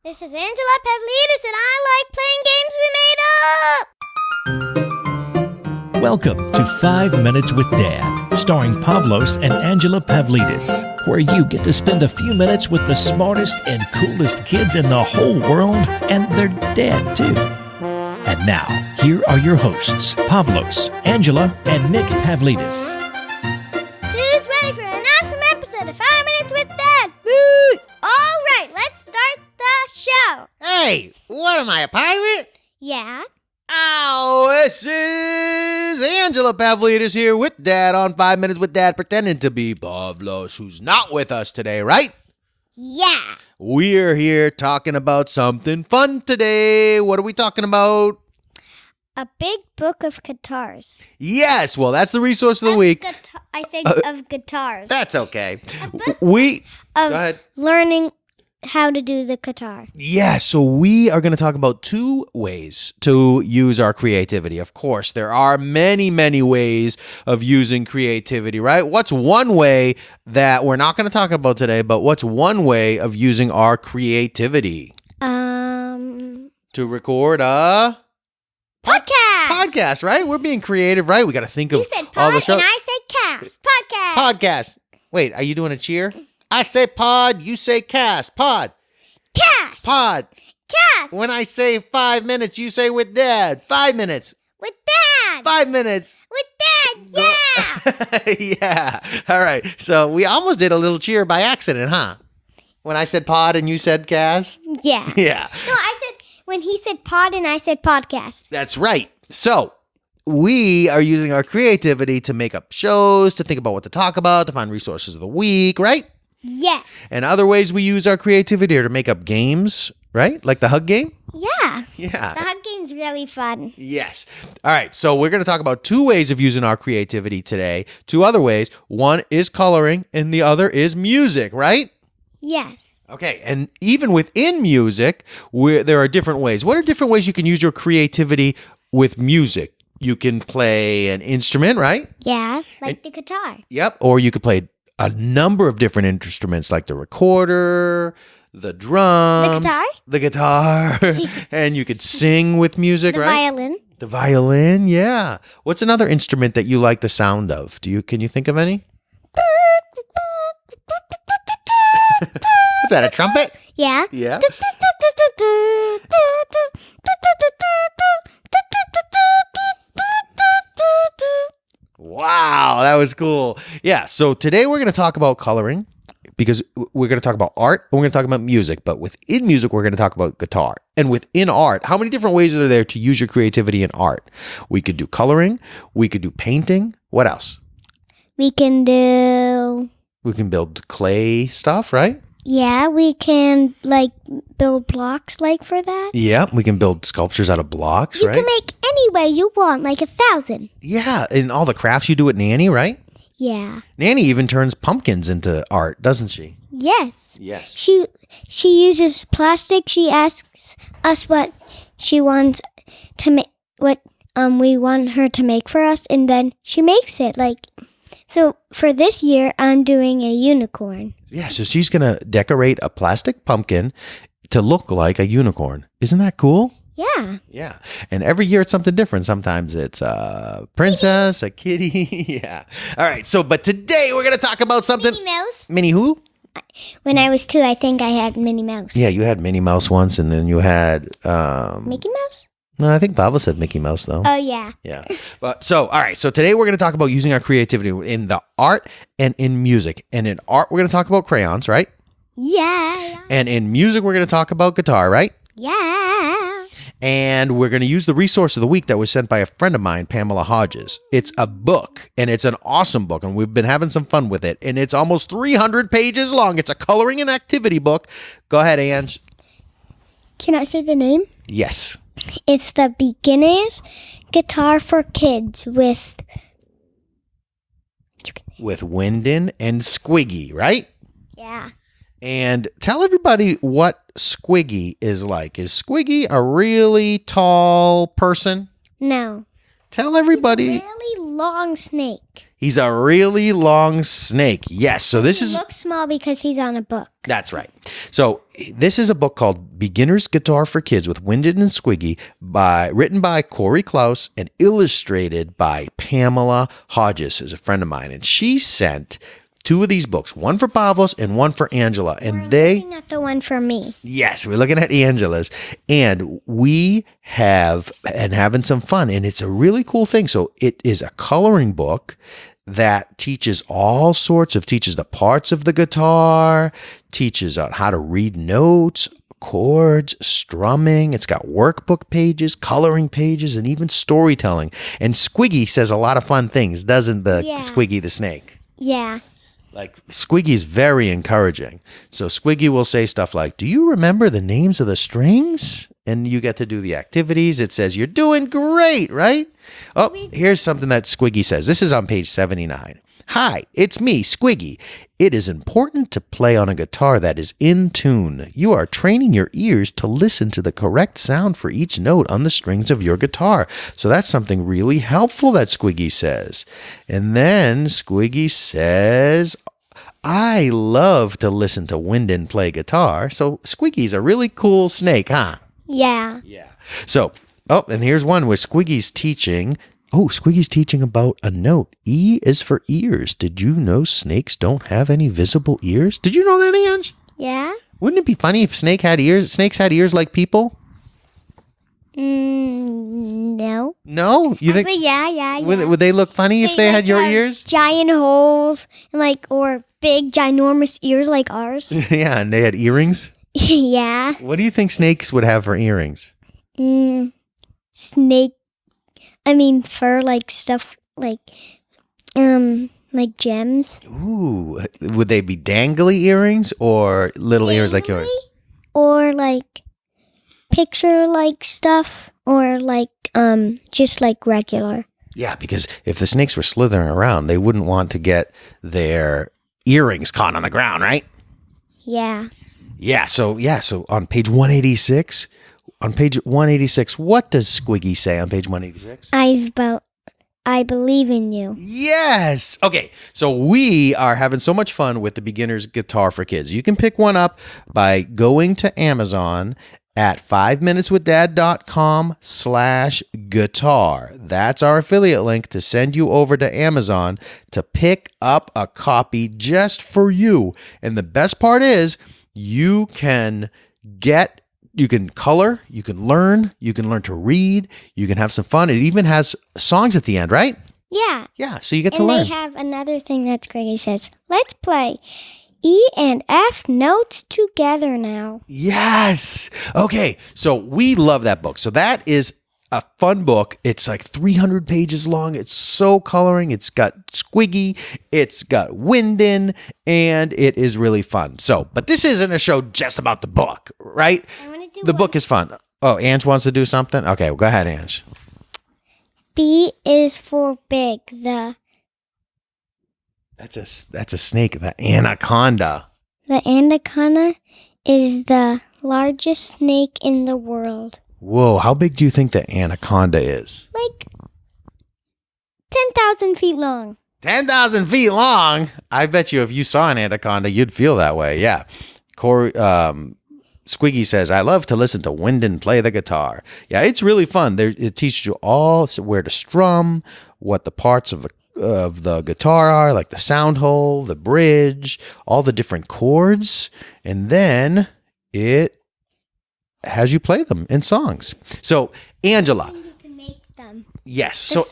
This is Angela Pavlidis, and I like playing games we made up. Welcome to 5 Minutes with Dad, starring Pavlos and Angela Pavlidis, where you get to spend a few minutes with the smartest and coolest kids in the whole world, and their dad, too. And now, here are your hosts, Pavlos, Angela, and Nick Pavlidis. Who's ready for an awesome episode of 5 Minutes with Dad? Woo! All right, let's start the show. Hey, what am I, a pirate? Yeah? Oh, this is Angela Pavlidis here with Dad on 5 Minutes with Dad, pretending to be Pavlos, who's not with us today, right? Yeah. We're here talking about something fun today. What are we talking about? A big book of guitars. Yes, well, that's the resource of the week. I said of guitars. That's okay. Go Go Of ahead. learning how to do the guitar. Yeah, so we are going to talk about 2 ways to use our creativity. Of course, there are many, many ways of using creativity, right? What's one way that we're not going to talk about today, but what's one way of using our creativity? To record a podcast, right? We're being creative, right? We got to think of You said all the pod shows. and I said cast. Podcast. Podcast. Wait, are you doing a cheer? I say pod, you say cast. Pod. Cast. Pod. Cast. When I say 5 minutes, you say with Dad. 5 minutes. With Dad. 5 minutes. With Dad. Yeah. Yeah. All right. So we almost did a little cheer by accident, huh? When I said pod and you said cast? Yeah. Yeah. No, I said when he said pod and I said podcast. That's right. So we are using our creativity to make up shows, to think about what to talk about, to find resources of the week, right? Yes. And other ways we use our creativity are to make up games, right? Like the hug game? Yeah. Yeah. The hug game's really fun. Yes. All right. So we're going to talk about 2 ways of using our creativity today. 2 other ways. One is coloring and the other is music, right? Yes. Okay. And even within music, there are different ways. What are different ways you can use your creativity with music? You can play an instrument, right? Yeah. Like the guitar. Yep. Or you could play a number of different instruments like the recorder, the drums, the guitar, and you could sing with music, The right? violin. The violin, yeah. What's another instrument that you like the sound of? Can you think of any? Is that a trumpet? Yeah. Yeah. Wow, that was cool. Yeah, so today we're going to talk about coloring because we're going to talk about art and we're going to talk about music. But within music, we're going to talk about guitar. And within art, how many different ways are there to use your creativity in art? We could do coloring. We could do painting. What else? We can build clay stuff, right? Yeah, we can build blocks for that. Yeah, we can build sculptures out of blocks, You right? can make any way you want, like 1,000. Yeah, and all the crafts you do at Nanny, right? Yeah. Nanny even turns pumpkins into art, doesn't she? Yes. Yes. She uses plastic. She asks us what she wants to make, what we want her to make for us, and then she makes it. So for this year, I'm doing a unicorn. Yeah, so she's going to decorate a plastic pumpkin to look like a unicorn. Isn't that cool? Yeah. Yeah. And every year it's something different. Sometimes it's a princess, a kitty. Yeah. All right. So, but today we're going to talk about something. Minnie Mouse. Minnie who? When I was 2, I think I had Minnie Mouse. Yeah, you had Minnie Mouse once, and then you had... Mickey Mouse? No, I think Pavlos said Mickey Mouse, though. Oh, yeah. Yeah. But all right. So today we're going to talk about using our creativity in the art and in music. And in art, we're going to talk about crayons, right? Yeah. And in music, we're going to talk about guitar, right? Yeah. And we're going to use the resource of the week that was sent by a friend of mine, Pamela Hodges. It's a book, and it's an awesome book, and we've been having some fun with it. And it's almost 300 pages long. It's a coloring and activity book. Go ahead, Ange. Can I say the name? Yes. It's the Beginner's Guitar for Kids with Wyndon and Squiggy, right? Yeah. And tell everybody what Squiggy is like. Is Squiggy a really tall person? No. Tell everybody. Really long snake. He's a really long snake. Yes. So this He is... looks small because he's on a book. That's right. So this is a book called Beginner's Guitar for Kids with Wyndon and Squiggy, written by Corey Klaus and illustrated by Pamela Hodges, who's a friend of mine. And she sent 2 of these books, one for Pavlos and one for Angela. And We're looking at the one for me. Yes, we're looking at Angela's, and we have and having some fun, and it's a really cool thing. So it is a coloring book that teaches teaches the parts of the guitar, teaches on how to read notes, chords, strumming. It's got workbook pages, coloring pages, and even storytelling. And Squiggy says a lot of fun things, doesn't Squiggy the snake? Yeah. Like, Squiggy is very encouraging. So Squiggy will say stuff like, do you remember the names of the strings? And you get to do the activities. It says, you're doing great, right? Oh, here's something that Squiggy says. This is on page 79. Hi, it's me, Squiggy. It is important to play on a guitar that is in tune. You are training your ears to listen to the correct sound for each note on the strings of your guitar. So that's something really helpful that Squiggy says. And then Squiggy says, I love to listen to Wyndon play guitar. So Squiggy's a really cool snake, huh? Yeah. Yeah. So, and here's one where Squiggy's teaching. Oh, Squiggy's teaching about a note. E is for ears. Did you know snakes don't have any visible ears? Did you know that, Ange? Yeah. Wouldn't it be funny if snakes had ears like people? No. No? You think? Actually, yeah. Would they look funny if they had your have ears? Giant holes and or big, ginormous ears like ours. Yeah, and they had earrings? Yeah. What do you think snakes would have for earrings? Fur, stuff like gems. Ooh, would they be dangly earrings or little ears like yours? Or picture stuff, or just regular. Yeah, because if the snakes were slithering around, they wouldn't want to get their earrings caught on the ground, right? Yeah. Yeah, so on page 186, what does Squiggy say on page 186? I believe in you. Yes. Okay. So we are having so much fun with the Beginner's Guitar for Kids. You can pick one up by going to Amazon at 5minuteswithdad.com/guitar. That's our affiliate link to send you over to Amazon to pick up a copy just for you. And the best part is you can color, you can learn to read, you can have some fun. It even has songs at the end, right? Yeah. Yeah, so you get to learn. And they have another thing that Greggy says, let's play E and F notes together now. Yes. Okay, so we love that book. So that is a fun book. It's 300 pages long. It's so coloring. It's got Squiggy. It's got Wyndon, and it is really fun. So, but this isn't a show just about the book, right? The book is fun. Oh, Ange wants to do something? Okay, well, go ahead, Ange. B is for big. That's a snake, the anaconda. The anaconda is the largest snake in the world. Whoa, how big do you think the anaconda is? 10,000 feet long. 10,000 feet long? I bet you if you saw an anaconda, you'd feel that way. Yeah. Squiggy says, I love to listen to Wyndon play the guitar. Yeah, it's really fun. It teaches you all where to strum, what the parts of the guitar are, like the sound hole, the bridge, all the different chords, and then it has you play them in songs. So, Angela. You can make them. Yes. So,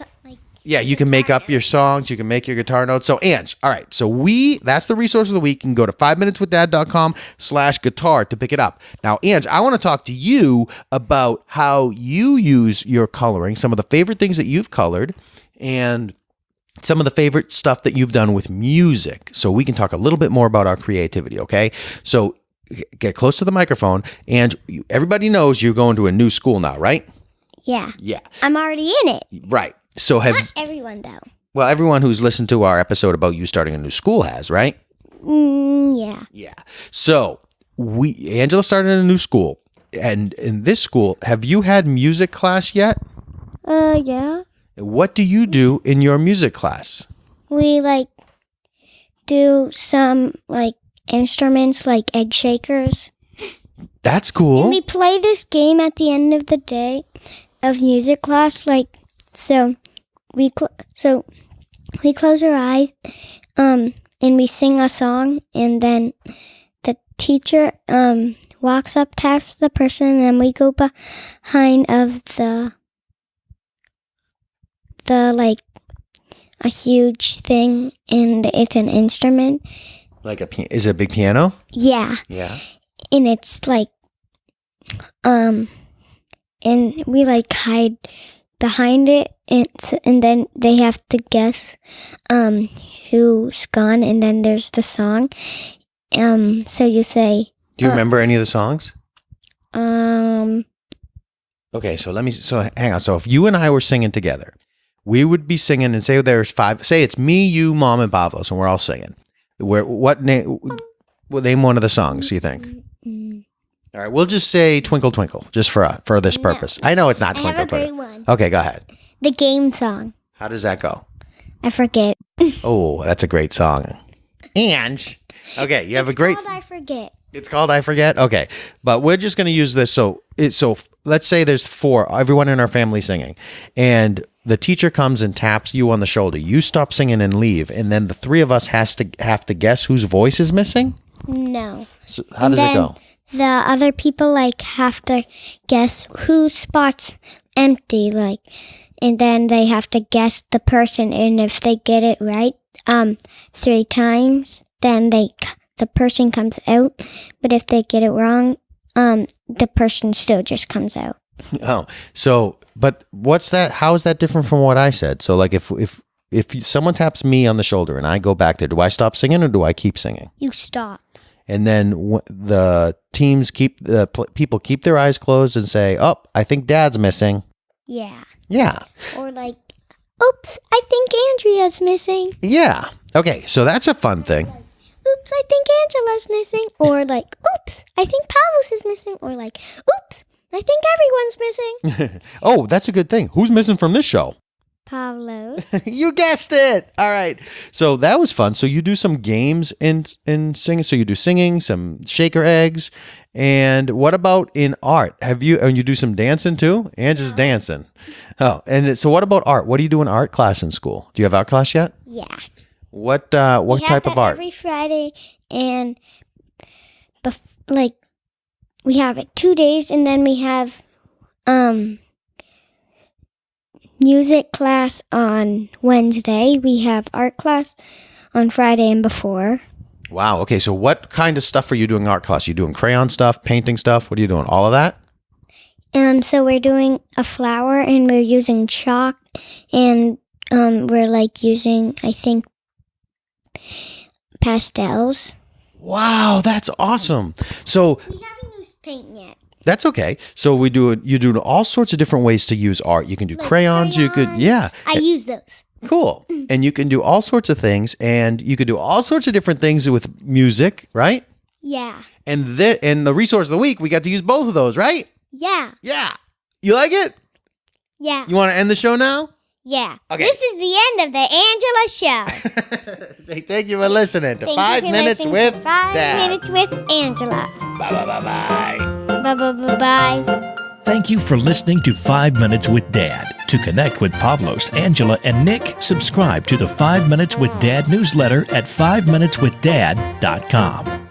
yeah, you can make up your songs. You can make your guitar notes. So, Ange, all right. So that's the resource of the week. You can go to 5minuteswithdad.com/guitar to pick it up. Now, Ange, I want to talk to you about how you use your coloring, some of the favorite things that you've colored, and some of the favorite stuff that you've done with music. So we can talk a little bit more about our creativity, okay? So get close to the microphone. And everybody knows you're going to a new school now, right? Yeah. Yeah. I'm already in it. Right. So not everyone, though. Well, everyone who's listened to our episode about you starting a new school has, right? Yeah. Yeah. So Angela started in a new school. And in this school, have you had music class yet? Yeah. What do you do in your music class? we like do some like instruments like egg shakers. That's cool. And we play this game at the end of the day of music class. Like we close our eyes, and we sing a song, and then the teacher walks up, taps the person, and then we go behind of the like a huge thing, and it's an instrument. Like is it a big piano? Yeah. Yeah. And it's like, and we like hide behind it, and then they have to guess who's gone, and then there's the song. So you say. Do you remember any of the songs? Okay, so hang on. So if you and I were singing together, we would be singing, and say there's 5. Say it's me, you, Mom, and Pavlos, and we're all singing. What name? Well, name one of the songs you think. All right, we'll just say Twinkle Twinkle, just for this purpose. I know it's not Twinkle Twinkle. I have a great one. Okay, go ahead. The game song. How does that go? I forget. Oh, that's a great song. And okay, you have a great. It's called I Forget. It's called I Forget. Okay, but we're just going to use this. So let's say there's 4. Everyone in our family singing, and the teacher comes and taps you on the shoulder. You stop singing and leave, and then the 3 of us have to guess whose voice is missing. No. So how does it go? The other people like have to guess whose spot's empty, like, and then they have to guess the person, and if they get it right 3 times, then the person comes out. But if they get it wrong, the person still just comes out. Oh, so but what's that? How is that different from what I said? So like if someone taps me on the shoulder and I go back there, do I stop singing or do I keep singing? You stop. And then the teams people keep their eyes closed and say, "Oh, I think Dad's missing." Yeah. Yeah. Or like, "Oops, I think Andrea's missing." Yeah. Okay, so that's a fun thing. "Oops, I think Angela's missing." Or like, "Oops, I think Pavlos is missing." Or like, "Oops, I think everyone's missing." Oh, that's a good thing. Who's missing from this show? Pavlos. You guessed it. All right. So that was fun. So you do some games in singing. So you do singing, some shaker eggs. And what about in art? And you do some dancing too? And just dancing. Oh, and so what about art? What do you do in art class in school? Do you have art class yet? Yeah. What type of art? Every Friday, and we have it 2 days, and then we have music class on Wednesday. We have art class on Friday and before. Wow. Okay. So what kind of stuff are you doing in art class? You doing crayon stuff, painting stuff? What are you doing? All of that? So we're doing a flower, and we're using chalk, and we're like using, I think, pastels. Wow, that's awesome. So We haven't used paint yet. that's okay. So you do all sorts of different ways to use art. You can do Like crayons. You could, yeah. I use those. Cool. And you can do all sorts of things, and you could do all sorts of different things with music, right? Yeah. And the resource of the week, we got to use both of those, right? Yeah. Yeah. You like it? Yeah. You want to end the show now? Yeah. Okay. This is the end of the Angela Show. Say thank you for listening to Thank 5 you for Minutes listening with to 5 Dad. Minutes with Angela. Bye, bye, bye, bye. Bye bye bye bye. Thank you for listening to 5 Minutes with Dad. To connect with Pavlos, Angela, and Nick, subscribe to the 5 Minutes with Dad newsletter at 5minuteswithdad.com.